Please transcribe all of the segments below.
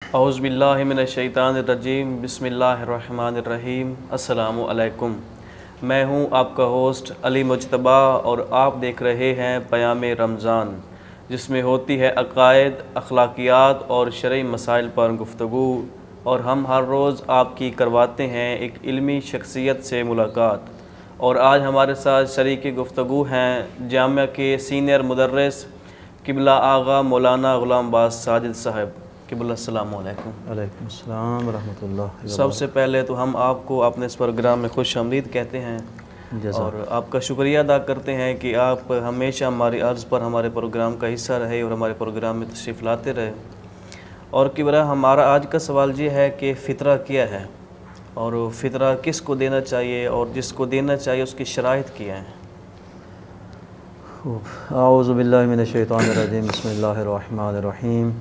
औज़ुबिल्लाहिमिनश्शैतानिर्रजीम बिस्मिल्लाहिर्रहमानिर्रहीम अस्सलामु अलैकुम। मैं हूं आपका होस्ट अली मुज्तबा और आप देख रहे हैं पयाम रमज़ान, जिसमें होती है अक़ायद, अखलाकियात और शरई मसाइल पर गुफ्तगू। और हम हर रोज़ आपकी करवाते हैं एक इल्मी शख्सियत से मुलाकात। और आज हमारे साथ शरीक गुफ्तगू हैं जामिया के सीनियर मुदर्रिस क़िबला आगा मौलाना ग़ुलाम बाज़ साजिद साहब। क़िबला अस्सलामु अलैकुम। वालेकुम अस्सलाम व रहमतुल्लाह। सबसे पहले तो हम आपको अपने इस प्रोग्राम में खुश आमदीद कहते हैं और आपका शुक्रिया अदा करते हैं कि आप हमेशा हमारी अर्ज़ पर हमारे प्रोग्राम का हिस्सा रहे और हमारे प्रोग्राम में तशरीफ़ लाते रहे। और क़िबला हमारा आज का सवाल ये है कि फ़ितरा क्या है और फ़ितरा किस को देना चाहिए और जिसको देना चाहिए उसकी शराइत क्या हैं? आऊज़ु बिल्लाहि मिनश्शैतानिर्रजीम बिस्मिल्लाहिर्रहमानिर्रहीम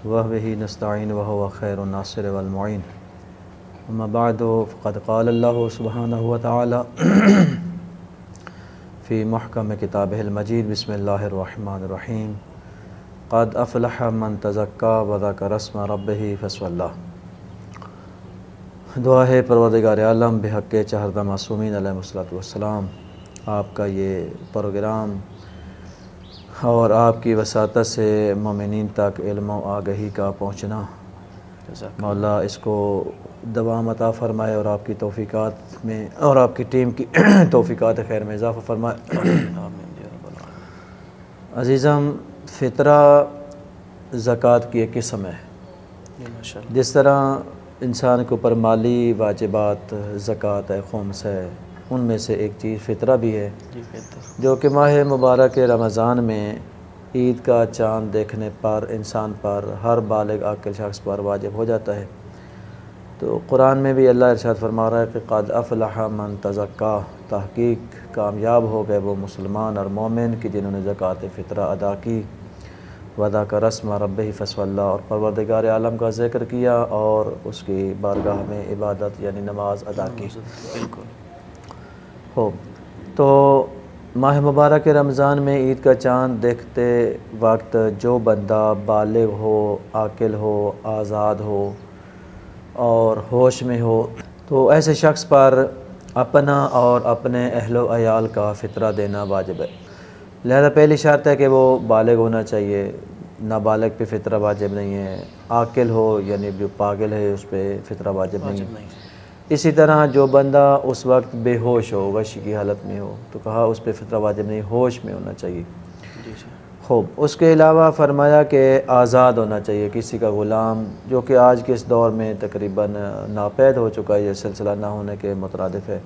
वह बिही नस्तईन व हुवा खैरुन नासिर वल मुईन। अम्मा बअदु फ़क़द क़ाल अल्लाहु सुब्हानहु व तआला फ़ी मुहकम किताबिहिल मजीद बिस्मिल्लाहिर्रहमानिर्रहीम क़द अफ़लह मन तज़क्का व ज़करा अस्म रब्बिही फसल्ला। दुआ है परवरदिगार आलम बिहक़्क़े चहरदा मासूमीन अलैहिमुस्सलातु वस्सलाम, आपका ये प्रोग्राम और आपकी वसातत से मोमिनीन तक इल्म व आगही का पहुँचना, मौला इसको दवाम अता फ़रमाए और आपकी तौफ़ीक़ात में और आपकी टीम की तौफ़ीक़ात खैर में इज़ाफ़ा फ़रमाए। अज़ीज़म, फ़ितरा ज़कात की एक किस्म है। जिस तरह इंसान के ऊपर माली वाजिबात ज़कात है, खुम्स है, उनमें से एक चीज़ फ़ितरा भी है, जो कि माह मुबारक रमज़ान में ईद का चाँद देखने पर इंसान पर हर बालिग आक़िल शख्स पर वाजिब हो जाता है। तो कुरान में भी अल्लाह इरशाद फरमा रहा है कि क़द अफ़लह मन तज़क्का, तहक़ीक़ कामयाब हो गए वो मुसलमान और मोमिन कि जिन्होंने ज़कात फ़ितरा अदा की। व ज़करा अस्म रब्बिही फसल्ला, और परवरदिगार आलम का ज़िक्र किया और उसकी बारगाह में इबादत यानी नमाज अदा की। बिल्कुल हो तो माह मुबारक रमज़ान में ईद का चाँद देखते वक्त जो बंदा बालिग हो, आकिल हो, आज़ाद हो और होश में हो, तो ऐसे शख्स पर अपना और अपने अहलो अयाल का फ़ितरा देना वाजिब है। लिहाजा पहली शर्त है कि वो बालिग होना चाहिए, नाबालिग पे फ़ितरा वाजिब नहीं है। आकिल हो यानी जो पागल है उस पर फ़ितरा वाजिब नहीं है। इसी तरह जो बंदा उस वक्त बेहोश हो, वश की हालत में हो, तो कहा उस पर फ़ितरा वाजिब नहीं, होश में होना चाहिए। खूब, उसके अलावा फरमाया कि आज़ाद होना चाहिए, किसी का ग़ुलाम, जो कि आज के इस दौर में तकरीबन नापैद हो चुका है, ये सिलसिला ना होने के मुतरादिफ़ है।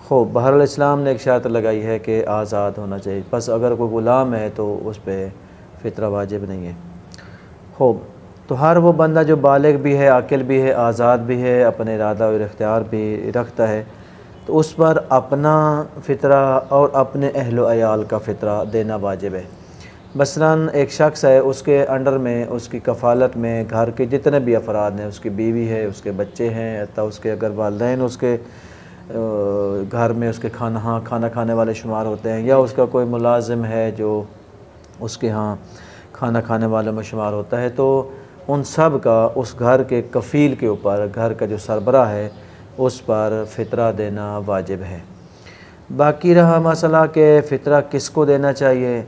खूब, बहरहाल इस्लाम ने एक शर्त लगाई है कि आज़ाद होना चाहिए, बस अगर कोई ग़ुलाम है तो उस पर फ़ितरा वाजिब नहीं है। खूब, तो हर वो बंदा जो बालिग भी है, आकिल भी है, आज़ाद भी है, अपने इरादा और इख्तियार भी रखता है, तो उस पर अपना फ़ितरा और अपने अहलो अयाल का फ़ितरा देना वाजिब है। मसलन एक शख्स है, उसके अंडर में, उसकी कफ़ालत में घर के जितने भी अफराद हैं, उसकी बीवी है, उसके बच्चे हैं, अतः उसके अगर वालिदैन उसके घर में उसके खाना खाने वाले शुमार होते हैं, या उसका कोई मुलाजिम है जो उसके यहाँ खाना खाने वालों में शुमार होता है, तो उन सब का उस घर के कफ़ील के ऊपर, घर का जो सरबराह है उस पर फ़ितरा देना वाजिब है। बाकी रहा मसला कि फ़ितरा किसको देना चाहिए।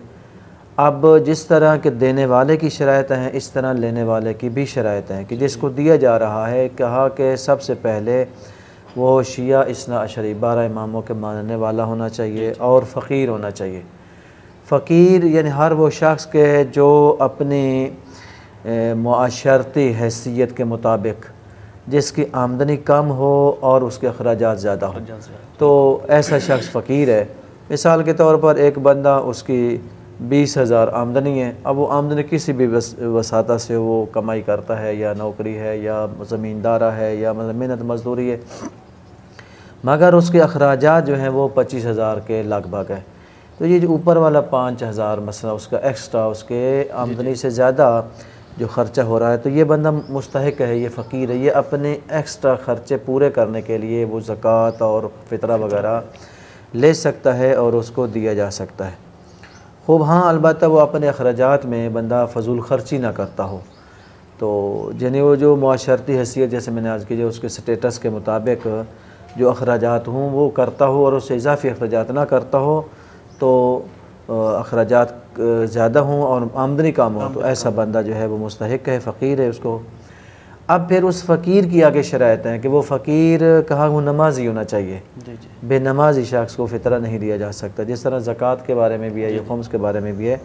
अब जिस तरह के देने वाले की शराइतें हैं, इस तरह लेने वाले की भी शराइतें हैं कि जिसको दिया जा रहा है, कहा कि सबसे पहले वो शिया इस्ना अशरी 12 इमामों के मानने वाला होना चाहिए और फ़कीर होना चाहिए। फ़कीर यानी हर वो शख्स के जो अपनी मुआशरती हैसियत के मुताबिक जिसकी आमदनी कम हो और उसके अखराजात ज़्यादा हो, तो ऐसा शख्स फ़कीर है। मिसाल के तौर पर एक बंदा, उसकी 20,000 आमदनी है, अब वो आमदनी किसी भी वसाता से वो कमाई करता है, या नौकरी है, या ज़मींदारा है, या मतलब मेहनत मजदूरी है, मगर उसके अखराजात जो हैं वो 25,000 के लगभग है। तो ये जो ऊपर वाला 5,000 मसला उसका एक्स्ट्रा, उसके आमदनी से ज़्यादा जो ख़र्चा हो रहा है, तो ये बंदा मुस्तहिक है, ये फ़कीर है, ये अपने एक्स्ट्रा ख़र्चे पूरे करने के लिए वो ज़कात और फ़ितरा वगैरह ले सकता है और उसको दिया जा सकता है। खूब, हाँ, अलबत्ता वो अपने अखराजात में बंदा फ़जूल ख़र्ची ना करता हो, तो यानी वो जो मुआशरती हैसियत जैसे मैंने आज की जो उसके स्टेटस के मुताबिक जो अखराजात हूँ वो करता हो और उससे इजाफी अखराजात ना करता हो तो अखराजात ज़्यादा हों और आमदनी कम हो तो ऐसा बंदा जो है वो मुस्तहिक है, फ़कीर है उसको। अब फिर उस फ़कीर की आगे शराइत हैं कि वो फ़कीर कहाँ वो नमाजी होना चाहिए, बेनमाजी शख्स को फ़ितरा नहीं दिया जा सकता। जिस तरह ज़कात के बारे में भी है, ये खुम्स के बारे में भी है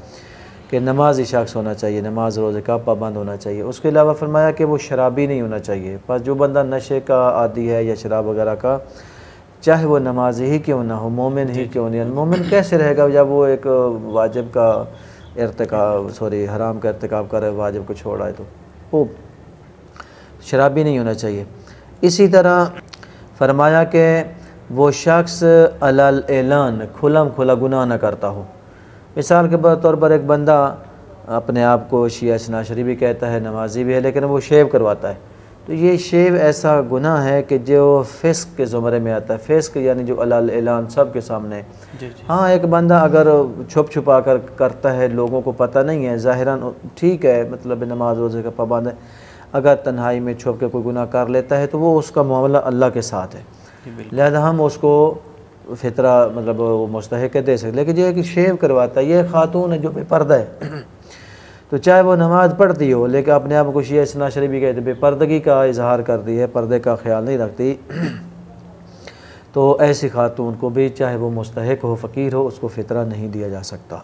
कि नमाजी शख्स होना चाहिए, नमाज रोज़े का पाबंद होना चाहिए। उसके अलावा फरमाया कि वो शराबी नहीं होना चाहिए। पर जो बंदा नशे का आदी है या शराब वगैरह का, चाहे वो नमाजी ही क्यों ना हो, मोमिन ही क्यों नहीं, मोमिन कैसे रहेगा जब वो एक वाजिब का हराम का इर्तिकाब करे, वाजिब को छोड़ आए, तो वो शराबी नहीं होना चाहिए। इसी तरह फरमाया कि वो शख्स अलल एलान खुलम खुला गुनाह न करता हो। मिसाल के तौर पर एक बंदा अपने आप को शिया इस्नाशरी भी कहता है, नमाजी भी है, लेकिन वो शेव करवाता है, तो ये शेव ऐसा गुनाह है कि जो फ़िस्क के ज़ुमरे में आता है। फ़िस्क यानी जो अलल एलान सब के सामने। हाँ, एक बंदा अगर छुप छुपा कर करता है, लोगों को पता नहीं है, ज़ाहिरन ठीक है, मतलब नमाज रोज़े का पाबंद है। अगर तन्हाई में छुप के कोई गुनाह कर लेता है तो वो उसका मामला अल्लाह के साथ है, लिहाजा हम उसको फ़ितरा मतलब वो मुस्तहिक दे सकते। लेकिन ये है कि शेव करवाता है, ये खातून है जो बेपर्दा है तो चाहे वो नमाज़ पढ़ती हो लेकिन अपने आप को शिया इस्नाशरी भी कहते, बेपर्दगी का इजहार करती है, पर्दे का ख्याल नहीं रखती, तो ऐसी खातून को भी चाहे वो मुस्तहिक हो, फ़कीर हो, उसको फ़ितरा नहीं दिया जा सकता।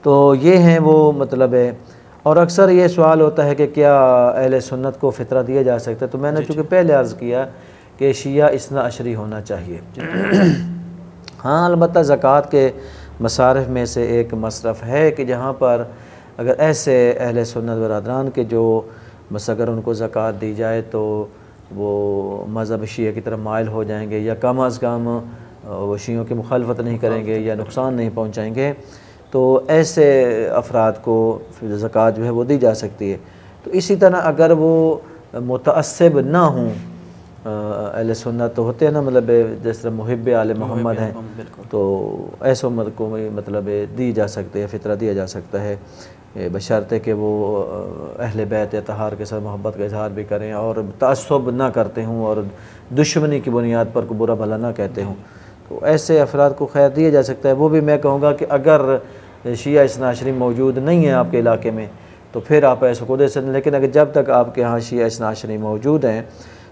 तो ये हैं वो मतलब है। और अक्सर ये सवाल होता है कि क्या अहले सुन्नत को फ़ितरा दिया जा सकता है, तो मैंने चूँकि पहले अर्ज़ किया कि शिया इस्ना अशरी होना चाहिए। हाँ, अलबत्ता ज़कात के मसारिफ में से एक मसरफ़ है कि जहाँ पर अगर ऐसे अहले सुन्नत बरादरान के जो बस अगर उनको ज़कात दी जाए तो वो मज़हब शिया की तरफ माइल हो जाएंगे, या कम अज़ कम वो शियों की मुखालफत नहीं करेंगे या नुकसान नहीं पहुँचाएँगे, तो ऐसे अफराद को ज़कात जो है वो दी जा सकती है। तो इसी तरह अगर वो मुतअस्सिब ना हों, अहले सुन्नत तो होते हैं ना, मतलब जिस तरह मुहिब आले मोहम्मद हैं, तो ऐसे उम्मत को मतलब दी जा सकती है, फ़ितरा दिया जा सकता है, बशर्ते कि वो अहले बैत या तहार के साथ मोहब्बत का इजहार भी करें और तअस्सुब ना करते हों और दुश्मनी की बुनियाद पर को बुरा भला ना कहते हों, तो ऐसे अफराद को खैर दिया जा सकता है। वो भी मैं कहूँगा कि अगर शिया इस्नाशरी मौजूद नहीं है आपके इलाके में तो फिर आप ऐसे को दे सकते हैं, लेकिन अगर जब तक आपके यहाँ शिया इस्नाशरी मौजूद हैं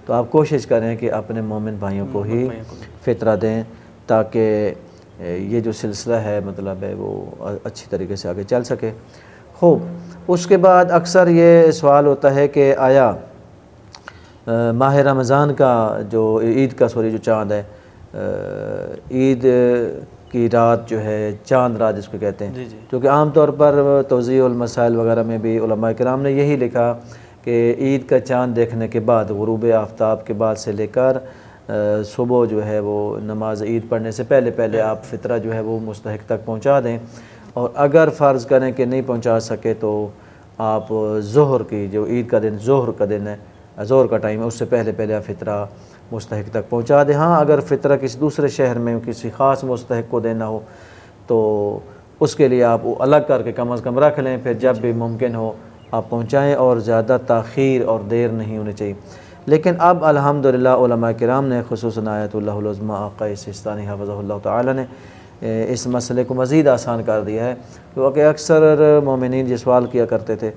तो आप कोशिश करें कि अपने मोमिन भाइयों को ही फ़ितरा दें, ताकि ये जो सिलसिला है मतलब है वो अच्छी तरीके से आगे चल सके। खूब, उसके बाद अक्सर ये सवाल होता है कि आया माह रमज़ान का जो ईद का जो चाँद है, ईद की रात जो है चाँद रात जिसको कहते हैं, क्योंकि आम तौर पर तौज़ीउल मसाइल वगैरह में भी उलमा किराम ने यही लिखा कि ईद का चाँद देखने के बाद गुरूब आफ्ताब के बाद से लेकर सुबह जो है वो नमाज ईद पढ़ने से पहले पहले आप फ़ितरा जो है वो मुस्तहिक तक पहुँचा दें, और अगर फ़र्ज़ करें कि नहीं पहुँचा सके तो आप ज़ोहर की जो ईद का दिन ज़ोहर का दिन है, ज़ोहर का टाइम है, उससे पहले पहले आप फ़ितरा मुस्तहिक तक पहुँचा दें। हाँ, अगर फ़ितरा किसी दूसरे शहर में किसी ख़ास मुस्तहिक को देना हो तो उसके लिए आप वो अलग करके कम अज़ कम रख लें, फिर जब भी मुमकिन हो आप पहुँचाएँ, और ज़्यादा ताख़ीर और देर नहीं होनी चाहिए। लेकिन अब अल्हम्दुलिल्लाह उलमा किराम ने खुसूसन आयतुल्लाहुल उज़्मा आक़ा सिस्तानी हफ़ज़हुल्लाह तआला ने इस मसले को मज़ीद आसान कर दिया है, क्योंकि अक्सर मोमिनीन ये सवाल किया करते थे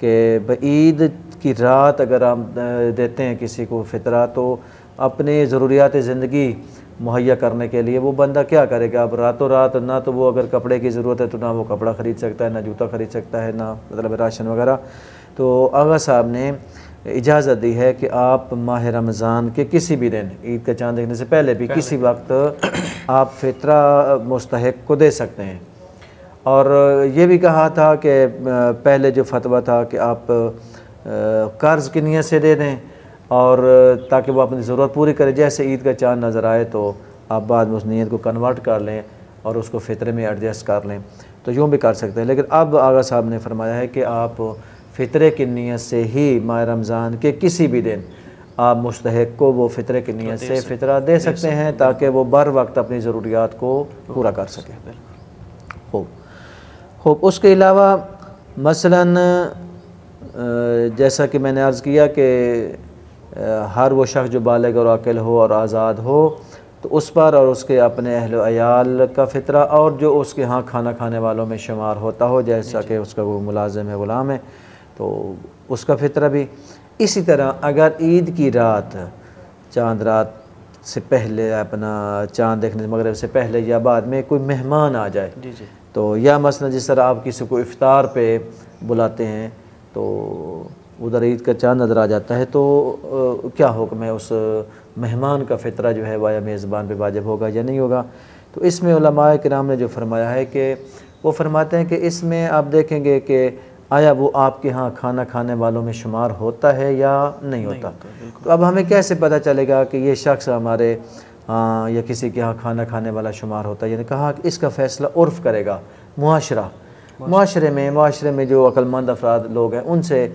कि ईद की रात अगर आप देते हैं किसी को फ़ितरा तो अपने ज़रूरियात ज़िंदगी मुहैया करने के लिए वो बंदा क्या करेगा। अब रातों रात ना तो वो अगर कपड़े की ज़रूरत है तो ना वो कपड़ा ख़रीद सकता है, ना जूता ख़रीद सकता है, ना मतलब राशन वगैरह। तो आगा साहब ने इजाज़त दी है कि आप माह रमज़ान के किसी भी दिन ईद का चाँद देखने से पहले भी किसी वक्त आप फ़ितरा मुस्तहिक को दे सकते हैं। और ये भी कहा था कि पहले जो फतवा था कि आप कर्ज़ की नीयत से दे दें और ताकि वो अपनी ज़रूरत पूरी करे, जैसे ईद का चाँद नज़र आए तो आप बाद में उस नीयत को कन्वर्ट कर लें और उसको फ़ितरे में एडजस्ट कर लें, तो यूँ भी कर सकते हैं। लेकिन अब आगा साहब ने फरमाया है कि आप फ़ितरे की नीयत से ही माह रमज़ान के किसी भी दिन आप मुस्तहिक को वो फ़ितरे की नीयत से फ़ितरा दे सकते हैं, ताकि वो बर वक्त अपनी ज़रूरियात को पूरा कर सकें। खूब, उसके अलावा मसलन जैसा कि मैंने अर्ज़ किया कि हर वो शख्स जो बालिग और आकिल हो और आज़ाद हो तो उस पर और उसके अपने अहल व अयाल का फ़ितरा और जो उसके यहाँ खाना खाने वालों में शुमार होता हो, जैसा कि उसका वो मुलाजिम है, ग़ुलाम है, तो उसका फ़ितरा भी। इसी तरह अगर ईद की रात, चांद रात से पहले, अपना चांद देखने मगरिब से पहले या बाद में कोई मेहमान आ जाए, जी जी, तो या मसलन जिस तरह आप किसी को इफ़्तार पे बुलाते हैं तो उधर ईद का चाँद नज़र आ जाता है, तो क्या हुक्म है, उस मेहमान का फ़ितरा जो है वह मेज़बान पे वाजिब होगा या नहीं होगा। तो इसमें उलमाए किराम ने जो फरमाया है कि वो फरमाते हैं कि इसमें आप देखेंगे कि आया वो आपके यहाँ खाना खाने वालों में शुमार होता है या नहीं होता। तो अब हमें कैसे पता चलेगा कि ये शख्स हमारे हाँ या किसी के यहाँ खाना खाने वाला शुमार होता है। यानी कहा कि इसका फ़ैसला उर्फ़ करेगा मुआशरे में जो अक्लमंद अफराद लोग हैं उनसे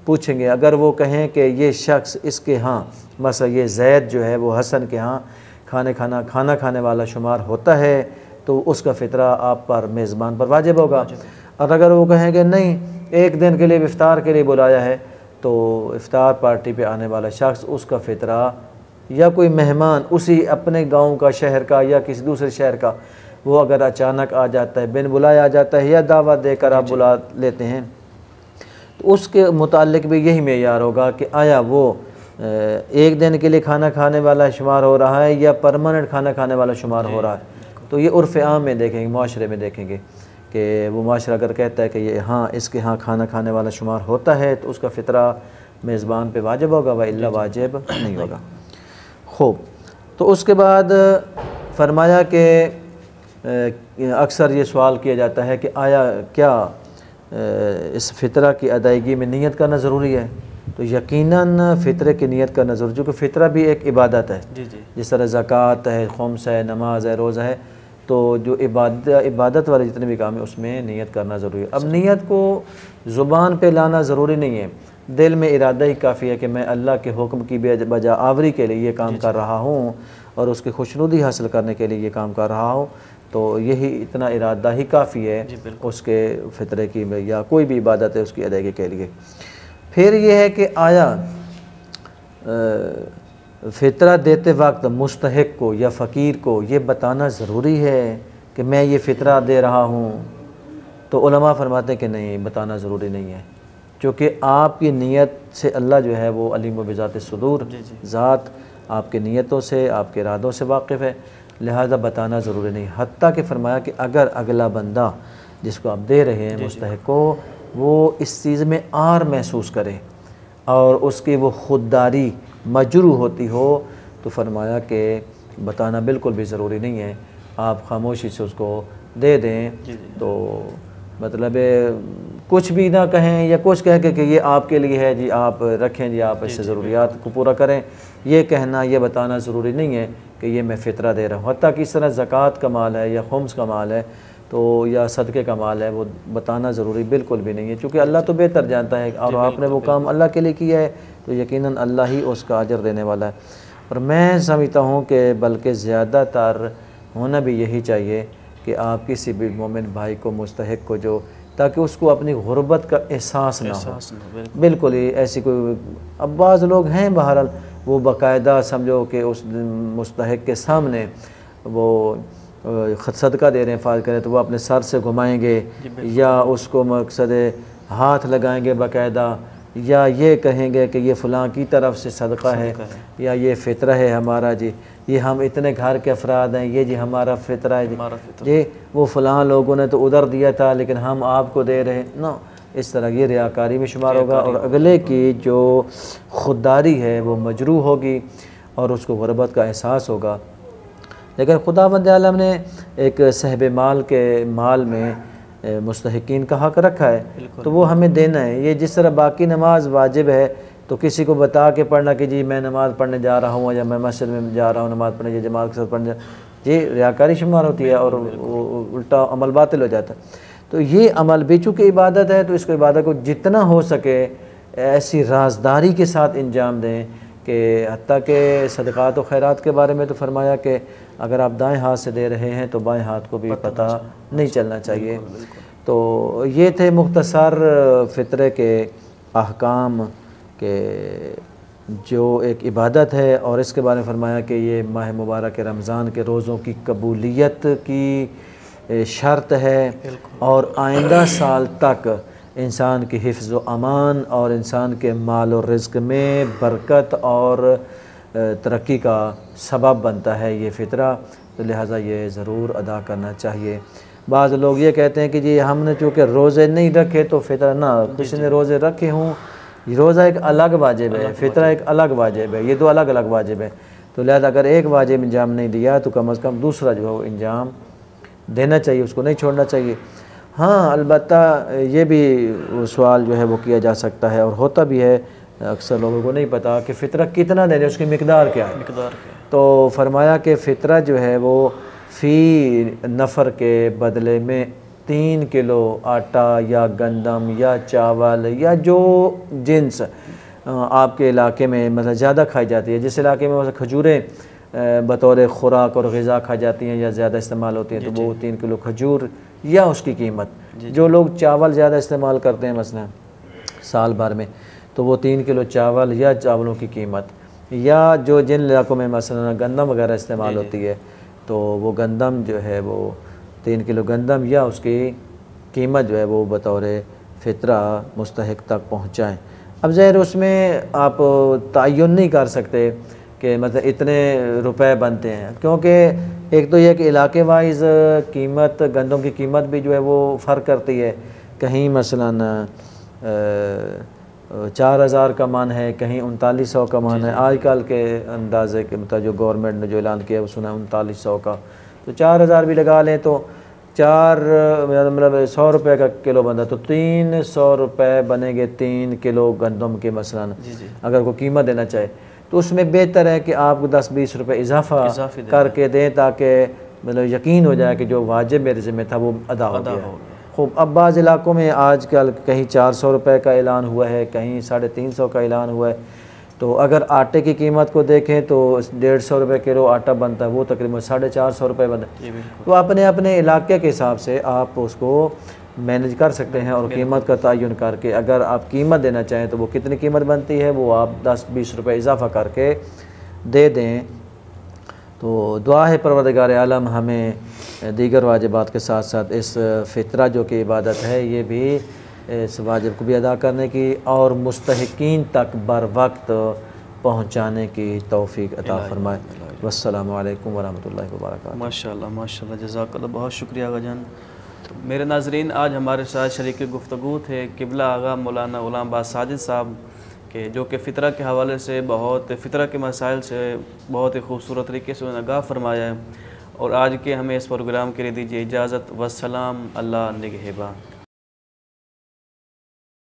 पूछेंगे। अगर वो कहें कि ये शख्स इसके यहाँ, मसला ये जैद जो है वो हसन के यहाँ खाना खाने वाला शुमार होता है, तो उसका फ़ितरा आप पर मेज़बान पर वाजिब होगा। और अगर वो कहेंगे नहीं, एक दिन के लिए इफ्तार के लिए बुलाया है, तो इफ्तार पार्टी पे आने वाला शख्स, उसका फ़ितरा या कोई मेहमान उसी अपने गांव का, शहर का या किसी दूसरे शहर का, वो अगर अचानक आ जाता है, बिन बुलाए आ जाता है या दावत देकर आप बुला लेते हैं, तो उसके मुतालिक भी यही मेयार होगा कि आया वो एक दिन के लिए खाना खाने वाला शुमार हो रहा है या परमानेंट खाना खाने वाला शुमार हो रहा है। तो ये उर्फ़ आम में देखेंगे, माशरे में देखेंगे कि वो माशरा अगर कहता है कि ये हाँ इसके यहाँ खाना खाने वाला शुमार होता है, तो उसका फ़ितरा मेज़बान पे वाजिब होगा, व इल्ला वाजिब नहीं होगा। खूब, तो उसके बाद फरमाया कि अक्सर ये सवाल किया जाता है कि आया क्या इस फ़ितरा की अदायगी में नियत करना ज़रूरी है। तो यकीनन फ़ितरे की नियत करना ज़रूरी, क्योंकि फ़ितरा भी एक इबादत है। जी जी, जिस तरह ज़कात है, खुम्स है, नमाज है, रोज़ा है, तो जो इबादत वाले जितने भी काम है उसमें नियत करना ज़रूरी है। अब नियत को ज़ुबान पे लाना ज़रूरी नहीं है, दिल में इरादा ही काफ़ी है कि मैं अल्लाह के हुक्म की बजा आवरी के लिए ये काम कर रहा हूँ और उसकी खुशनुदी हासिल करने के लिए ये काम कर रहा हूँ, तो यही इतना इरादा ही काफ़ी है उसके फ़ितरे की या कोई भी इबादत है उसकी अदायगी के लिए। फिर ये है कि आया फ़ितरा देते वक्त मुस्तहिक को या फ़कीर को ये बताना ज़रूरी है कि मैं ये फ़ितरा दे रहा हूँ। तो उलमा फरमाते हैं कि नहीं, बताना ज़रूरी नहीं है, क्योंकि आपकी नीयत से अल्लाह जो है वो अलीम बिज़ात सुदूर, ज़ात आपके नीयतों से, आपके इरादों से वाकिफ़ है, लिहाजा बताना ज़रूरी नहीं। हत्ता कि फरमाया कि अगर अगला बंदा जिसको आप दे रहे हैं मुस्तहिक को, वो इस चीज़ में आर महसूस करे और उसकी वो ख़ुददारी मजरू होती हो, तो फरमाया कि बताना बिल्कुल भी ज़रूरी नहीं है, आप खामोशी से उसको दे दें। तो मतलब कुछ भी ना कहें या कुछ कह के कि ये आपके लिए है जी, आप रखें जी, आप इससे ज़रूरियात को पूरा करें, ये कहना, ये बताना ज़रूरी नहीं है कि ये मैं फ़ितरा दे रहा हूँ। हत्ता कि इस तरह ज़कात का माल है या खुम्स का माल है तो या सदक़े का माल है, वो बताना ज़रूरी बिल्कुल भी नहीं है, क्योंकि अल्लाह तो बेहतर जानता है और आपने वो काम अल्लाह के लिए किया है, तो यकीनन अल्लाह ही उसका अजर देने वाला है। और मैं समझता हूँ कि बल्कि ज़्यादातर होना भी यही चाहिए कि आप किसी भी मोमिन भाई को, मुस्तहिक को, जो ताकि उसको अपनी गुर्बत का एहसास ना हो। बिल्कुल ही ऐसी कोई, अब बाज़ लोग हैं बहरहाल वो बाकायदा समझो कि उस मुस्तहिक के सामने वो सदका दे रहे हैं, फ़ाज करें, तो वो अपने सर से घुमाएंगे या उसको मकसद हाथ लगाएंगे बाकायदा, या ये कहेंगे कि ये फ़लाँ की तरफ से सदका है या ये फ़ितरा है हमारा जी, ये हम इतने घर के अफराद हैं, ये जी हमारा फ़ितरा है जी, वो फ़लाँ लोगों ने तो उधर दिया था लेकिन हम आपको दे रहे हैं ना। इस तरह ये रियाकारी में शुमार होगा और अगले की जो खुददारी है वो मजरू होगी और उसको गुरबत का एहसास होगा। लेकिन खुदावंद आलम ने एक सहब माल के माल में मुस्तहिकीन का हक़ रखा है, तो वो हमें देना है। ये जिस तरह बाकी नमाज वाजिब है तो किसी को बता के पढ़ना कि जी मैं नमाज़ पढ़ने जा रहा हूँ या मैं मस्जिद में जा रहा हूँ नमाज़ पढ़ने, ये जमात के साथ पढ़ने, ये रियाकारी शुमार होती है और उल्टा अमल बातिल हो जाता है। तो ये अमल भी चूँकि इबादत है, तो इसको इबादत को जितना हो सके ऐसी राजदारी के साथ इंजाम दें कि हत्ता के सदक़ात व खैरात के बारे में तो फरमाया कि अगर आप दाएं हाथ से दे रहे हैं तो बाएं हाथ को भी पता नहीं चलना चाहिए। तो ये थे मुख्तसर फ़ितरे के अहकाम के जो एक इबादत है, और इसके बारे में फ़रमाया कि ये माह मुबारक रमज़ान के रोज़ों की कबूलियत की शर्त है और आइंदा साल तक इंसान की हिफ्ज़ व अमान और इंसान के माल और रिज़्क़ में बरकत और तरक्की का सबब बनता है ये फ़ितरा। तो लिहाजा ये ज़रूर अदा करना चाहिए। बाज़ लोग ये कहते हैं कि जी हमने चूँकि रोज़े नहीं रखे तो फ़ितरा ना, किसी ने रोज़े रखे हों, रोज़ा एक अलग वाजिब है, फ़ितरा एक अलग वाजिब है, ये दो अलग अलग वाजिब है। तो लिहाजा अगर एक वाजिब इंजाम नहीं दिया तो कम अज़ कम दूसरा जो है वो इंजाम देना चाहिए, उसको नहीं छोड़ना चाहिए। हाँ, अलबत्ता ये भी सवाल जो है वो किया जा सकता है और होता भी है, अक्सर लोगों को नहीं पता कि फ़ितरा कितना देने, उसकी मिकदार क्या है। तो फरमाया कि फ़ितरा जो है वो फ़ी नफ़र के बदले में 3 किलो आटा या गंदम या चावल या जो जिन्स आपके इलाके में मतलब ज़्यादा खाई जाती है, जिस इलाके में मतलब खजूरें बतौर ख़ुराक और ग़िज़ा खाई जाती हैं या ज़्यादा इस्तेमाल होती हैं, तो वो 3 किलो खजूर या उसकी कीमत। जो लोग चावल ज़्यादा इस्तेमाल करते हैं मसलन साल भर में, तो वो 3 किलो चावल या चावलों की कीमत, या जो जिन इलाकों में मसलन गंदम वगैरह इस्तेमाल होती है तो वो गंदम जो है वो 3 किलो गंदम या उसकी कीमत जो है वो बतौर फ़ितरा मुस्तहिक तक पहुँचाएँ। अब ज़ाहिर उसमें आप तयन नहीं कर सकते कि मतलब इतने रुपए बनते हैं, क्योंकि एक तो यह कि इलाके वाइज कीमत, गंदम की कीमत भी जो है वो फ़र्क करती है। कहीं मसलन 4000 का मन है, कहीं 3900 का मन है। आजकल के अंदाजे के मतलब जो गवर्नमेंट ने जो ऐलान किया वो सुना 3900 का, तो 4000 भी लगा लें तो 4 मतलब 100 रुपये का किलो बनता, तो 300 रुपये बनेंगे 3 किलो गंदम के मसलन। अगर कोई कीमत देना चाहे तो उसमें बेहतर है कि आप 10-20 रुपये इजाफा करके दें, ताकि मतलब यकीन हो जाए कि जो वाजिब मेरे ज़िम्मे था वो अदा हो गया। खूब, अब बाज़ इलाकों में आजकल कहीं 400 रुपये का ऐलान हुआ है, कहीं 350 का ऐलान हुआ है। तो अगर आटे की कीमत को देखें तो 150 रुपये किलो आटा बनता है, वो तकरीबन 450 रुपये बनता है। तो अपने अपने इलाके के हिसाब से आप उसको मैनेज कर सकते हैं और कीमत का तयन करके, अगर आप कीमत देना चाहें तो वो कितनी कीमत बनती है वो आप 10-20 रुपये इजाफा करके दे दें। तो दुआ है परवरदिगार आलम हमें दीगर वाजिबात के साथ साथ इस फ़ितरा जो कि इबादत है ये भी, इस वाजिब को भी अदा करने की और मुस्तहिकीन तक बर वक्त पहुँचाने की तौफ़ीक अता फ़रमाए। वस्सलामु अलैकुम वरहमतुल्लाहि वबरकातुहू। माशाल्लाह माशाल्लाह, जज़ाकल्लाह, बहुत शुक्रिया आगा जान। तो मेरे नाज़रीन, आज हमारे साथ शरीक गुफ्तगू थे क़िबला आगा मौलाना ग़ुलाम अब्बास साजिद साहब के, जो कि फ़ितरा के हवाले से बहुत, फ़ितरा के मसाइल से बहुत ही खूबसूरत तरीके से उन्होंने आगाह फरमाया है। और आज के हमें इस प्रोग्राम के लिए दीजिए इजाज़त। वस्सलाम, अल्लाह निगहबान।